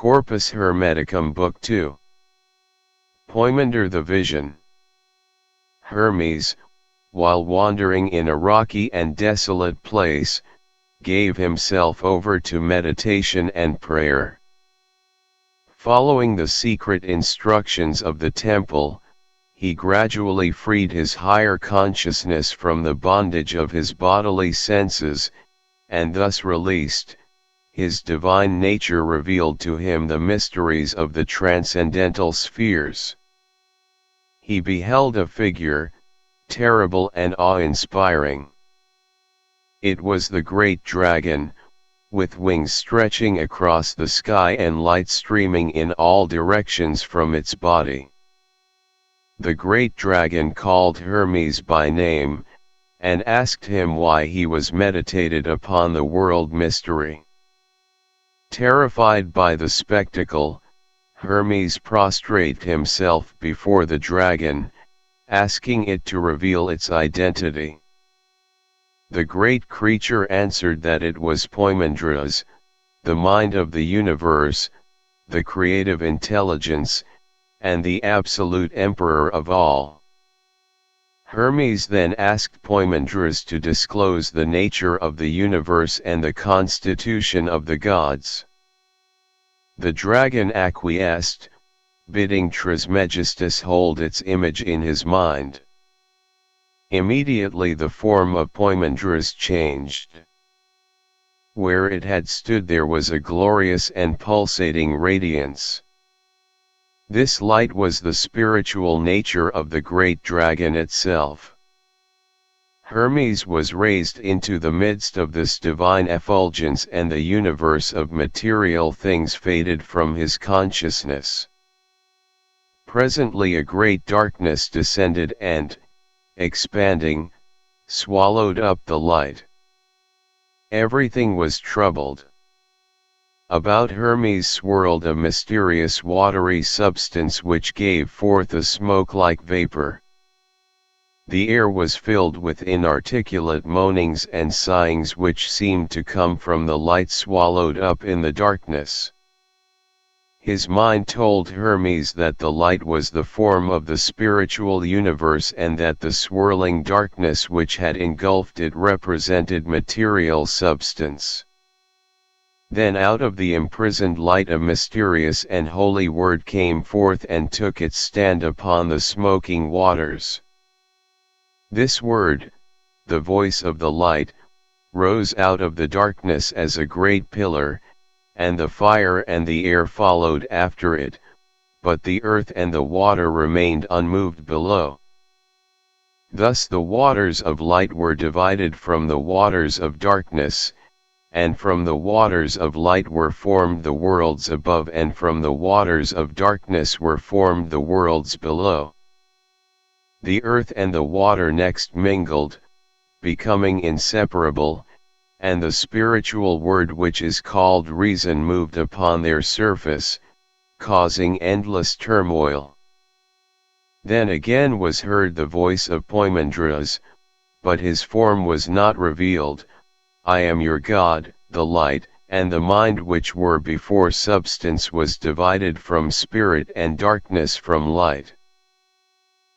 Corpus Hermeticum Book 2. Poimander the Vision. Hermes, while wandering in a rocky and desolate place, gave himself over to meditation and prayer. Following the secret instructions of the temple, he gradually freed his higher consciousness from the bondage of his bodily senses, and thus released, his divine nature revealed to him the mysteries of the transcendental spheres. He beheld a figure, terrible and awe-inspiring. It was the great dragon, with wings stretching across the sky and light streaming in all directions from its body. The great dragon called Hermes by name, and asked him why he was meditated upon the world mystery. Terrified by the spectacle, Hermes prostrated himself before the dragon, asking it to reveal its identity. The great creature answered that it was Poimandras, the mind of the universe, the creative intelligence, and the absolute emperor of all. Hermes then asked Poimandras to disclose the nature of the universe and the constitution of the gods. The dragon acquiesced, bidding Trismegistus hold its image in his mind. Immediately the form of Poimandras changed. Where it had stood there was a glorious and pulsating radiance. This light was the spiritual nature of the great dragon itself. Hermes was raised into the midst of this divine effulgence, and the universe of material things faded from his consciousness. Presently a great darkness descended and, expanding, swallowed up the light. Everything was troubled. About Hermes swirled a mysterious watery substance which gave forth a smoke-like vapor. The air was filled with inarticulate moanings and sighings which seemed to come from the light swallowed up in the darkness. His mind told Hermes that the light was the form of the spiritual universe and that the swirling darkness which had engulfed it represented material substance. Then out of the imprisoned light a mysterious and holy word came forth and took its stand upon the smoking waters. This word, the voice of the light, rose out of the darkness as a great pillar, and the fire and the air followed after it, but the earth and the water remained unmoved below. Thus the waters of light were divided from the waters of darkness, and from the waters of light were formed the worlds above, and from the waters of darkness were formed the worlds below. The earth and the water next mingled, becoming inseparable, and the spiritual word which is called reason moved upon their surface, causing endless turmoil. Then again was heard the voice of Poimandras, but his form was not revealed. I am your God, the light, and the mind which were before substance was divided from spirit and darkness from light.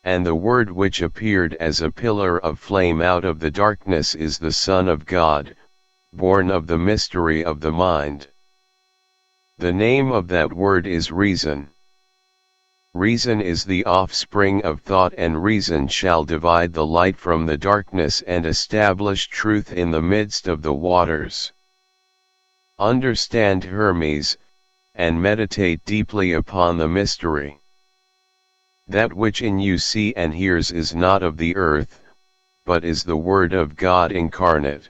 And the word which appeared as a pillar of flame out of the darkness is the Son of God, born of the mystery of the mind. The name of that word is reason. Reason is the offspring of thought, and reason shall divide the light from the darkness and establish truth in the midst of the waters. Understand Hermes, and meditate deeply upon the mystery. That which in you see and hears is not of the earth, but is the Word of God incarnate.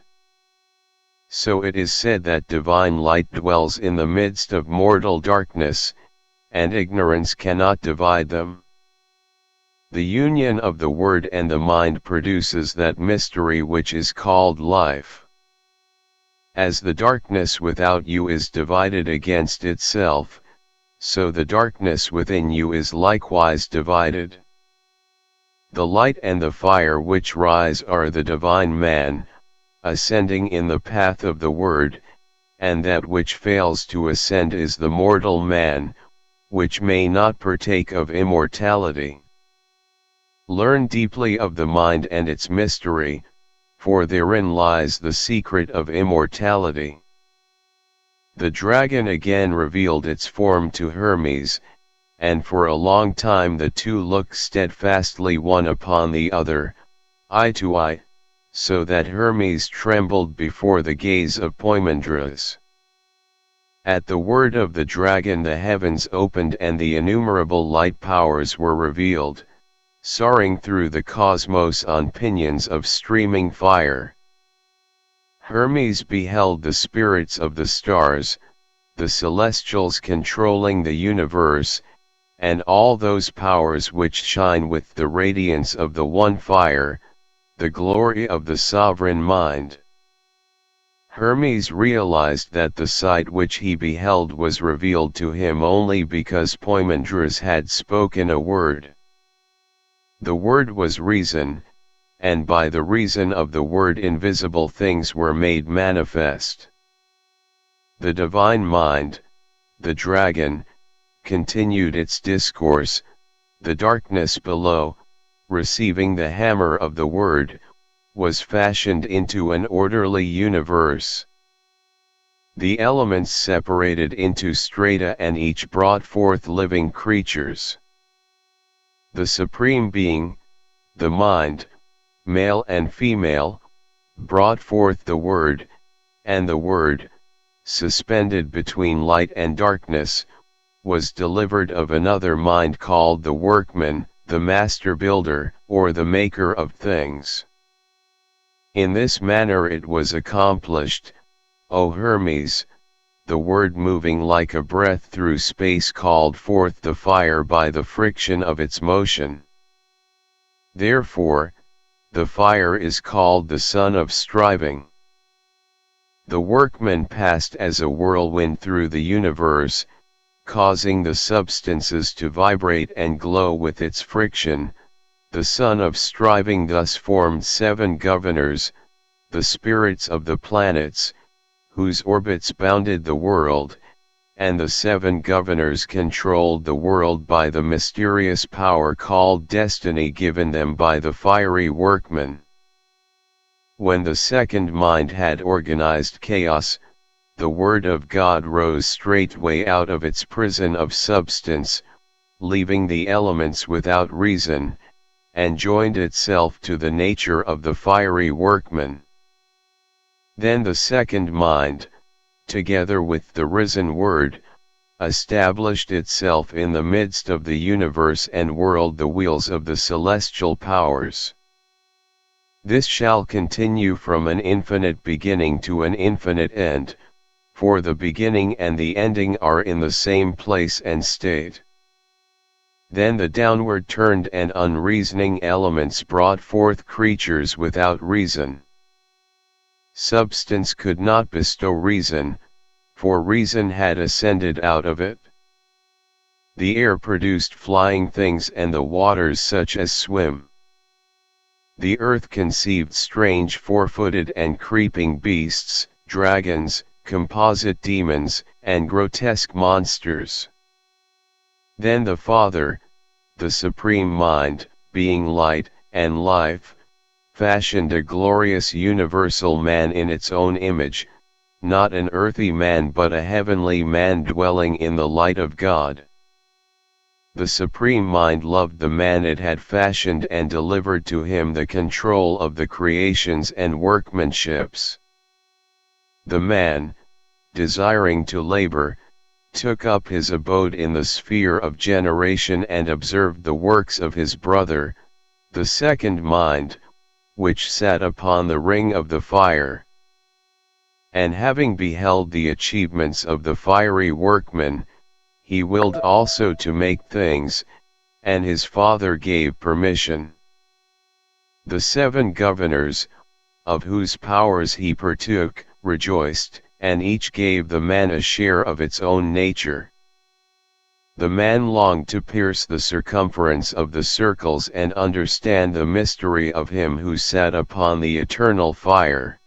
So it is said that divine light dwells in the midst of mortal darkness, and ignorance cannot divide them. The union of the word and the mind produces that mystery which is called life. As the darkness without you is divided against itself, so the darkness within you is likewise divided. The light and the fire which rise are the divine man, ascending in the path of the word, and that which fails to ascend is the mortal man, which may not partake of immortality. Learn deeply of the mind and its mystery, for therein lies the secret of immortality. The dragon again revealed its form to Hermes, and for a long time the two looked steadfastly one upon the other, eye to eye, so that Hermes trembled before the gaze of Poimandres. At the word of the dragon the heavens opened and the innumerable light powers were revealed, soaring through the cosmos on pinions of streaming fire. Hermes beheld the spirits of the stars, the celestials controlling the universe, and all those powers which shine with the radiance of the one fire, the glory of the sovereign mind. Hermes realized that the sight which he beheld was revealed to him only because Poimandres had spoken a word. The word was reason, and by the reason of the word invisible things were made manifest. The divine mind, the dragon, continued its discourse. The darkness below, receiving the hammer of the word, was fashioned into an orderly universe. The elements separated into strata and each brought forth living creatures. The Supreme Being, the mind, male and female, brought forth the word, and the word, suspended between light and darkness, was delivered of another mind called the workman, the master builder, or the maker of things. In this manner it was accomplished, O Hermes. The word moving like a breath through space called forth the fire by the friction of its motion. Therefore, the fire is called the sun of striving. The workman passed as a whirlwind through the universe, causing the substances to vibrate and glow with its friction. The sun of striving thus formed 7 governors, the spirits of the planets, whose orbits bounded the world, and the 7 governors controlled the world by the mysterious power called destiny given them by the fiery workman. When the second mind had organized chaos, the word of God rose straightway out of its prison of substance, leaving the elements without reason, and joined itself to the nature of the fiery workman. Then the second mind, together with the risen word, established itself in the midst of the universe and whirled the wheels of the celestial powers. This shall continue from an infinite beginning to an infinite end, for the beginning and the ending are in the same place and state. Then the downward turned and unreasoning elements brought forth creatures without reason. Substance could not bestow reason, for reason had ascended out of it. The air produced flying things and the waters such as swim. The earth conceived strange four-footed and creeping beasts, dragons, composite demons, and grotesque monsters. Then the Father, the Supreme Mind, being light and life, fashioned a glorious universal man in its own image, not an earthly man but a heavenly man dwelling in the light of God. The Supreme Mind loved the man it had fashioned and delivered to him the control of the creations and workmanships. The man, desiring to labor, took up his abode in the sphere of generation and observed the works of his brother, the second mind, which sat upon the ring of the fire. And having beheld the achievements of the fiery workman, he willed also to make things, and his father gave permission. The 7 governors, of whose powers he partook, rejoiced, and each gave the man a share of its own nature. The man longed to pierce the circumference of the circles and understand the mystery of him who sat upon the eternal fire.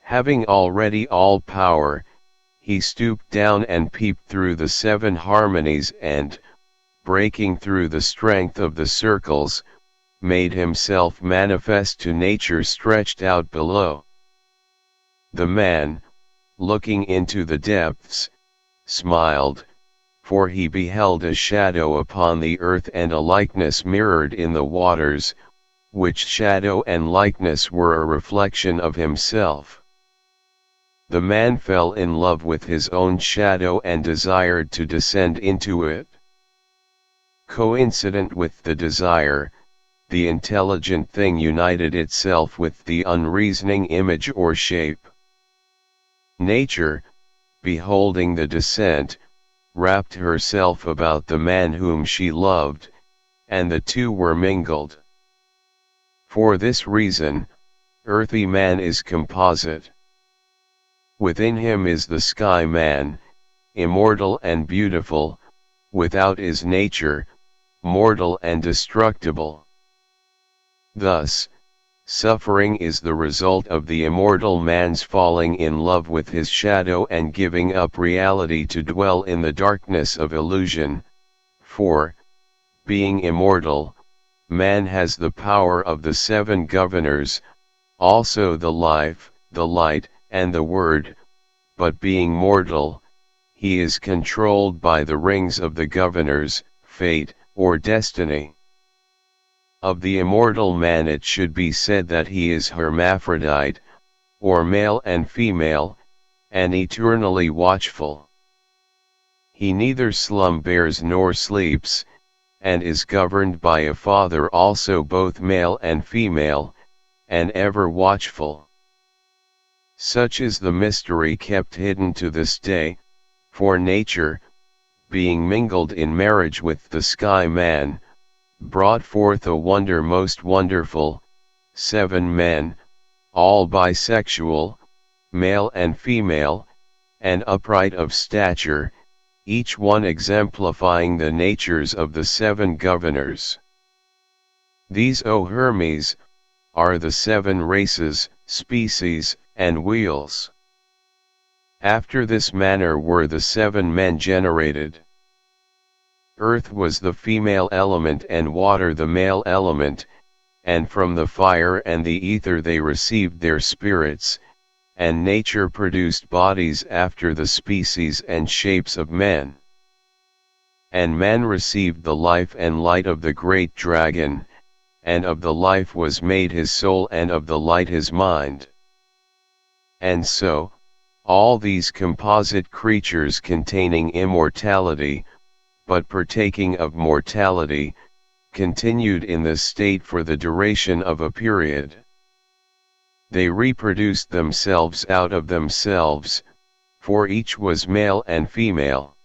Having already all power, he stooped down and peeped through the 7 harmonies and, breaking through the strength of the circles, made himself manifest to nature stretched out below. The man, looking into the depths, smiled, for he beheld a shadow upon the earth and a likeness mirrored in the waters, which shadow and likeness were a reflection of himself. The man fell in love with his own shadow and desired to descend into it. Coincident with the desire, the intelligent thing united itself with the unreasoning image or shape. Nature, beholding the descent, wrapped herself about the man whom she loved, and the two were mingled. For this reason, earthy man is composite. Within him is the sky man, immortal and beautiful, without is nature, mortal and destructible. Thus, suffering is the result of the immortal man's falling in love with his shadow and giving up reality to dwell in the darkness of illusion, for, being immortal, man has the power of the 7 governors, also the life, the light, and the word, but being mortal, he is controlled by the rings of the governors, fate, or destiny. Of the immortal man it should be said that he is hermaphrodite, or male and female, and eternally watchful. He neither slumbers nor sleeps, and is governed by a father also both male and female, and ever watchful. Such is the mystery kept hidden to this day, for nature, being mingled in marriage with the sky man, brought forth a wonder most wonderful, 7 men, all bisexual, male and female, and upright of stature, each one exemplifying the natures of the 7 governors. These, O Hermes, are the 7 races, species, and wheels. After this manner were the 7 men generated. Earth was the female element and water the male element, and from the fire and the ether they received their spirits, and nature produced bodies after the species and shapes of men. And man received the life and light of the great dragon, and of the life was made his soul and of the light his mind. And so, all these composite creatures containing immortality, but partaking of mortality, continued in this state for the duration of a period. They reproduced themselves out of themselves, for each was male and female.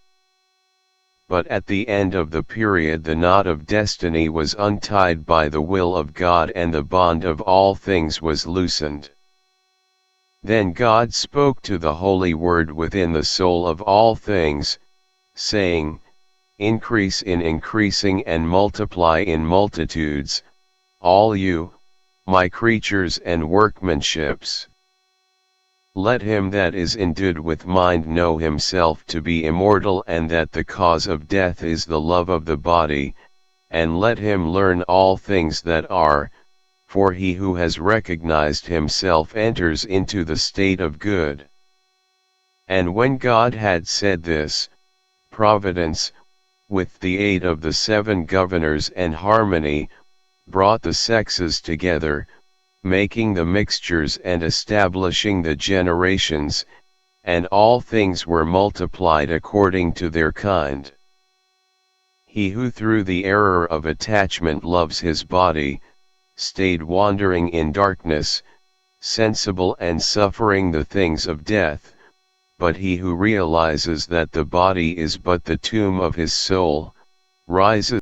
But at the end of the period the knot of destiny was untied by the will of God and the bond of all things was loosened. Then God spoke to the Holy Word within the soul of all things, saying, Increase in increasing and multiply in multitudes, all you, my creatures and workmanships. Let him that is endued with mind know himself to be immortal and that the cause of death is the love of the body, and let him learn all things that are, for he who has recognized himself enters into the state of good. And when God had said this, Providence, with the aid of the 7 governors and harmony, brought the sexes together, making the mixtures and establishing the generations, and all things were multiplied according to their kind. He who through the error of attachment loves his body, stayed wandering in darkness, sensible and suffering the things of death, but he who realizes that the body is but the tomb of his soul, rises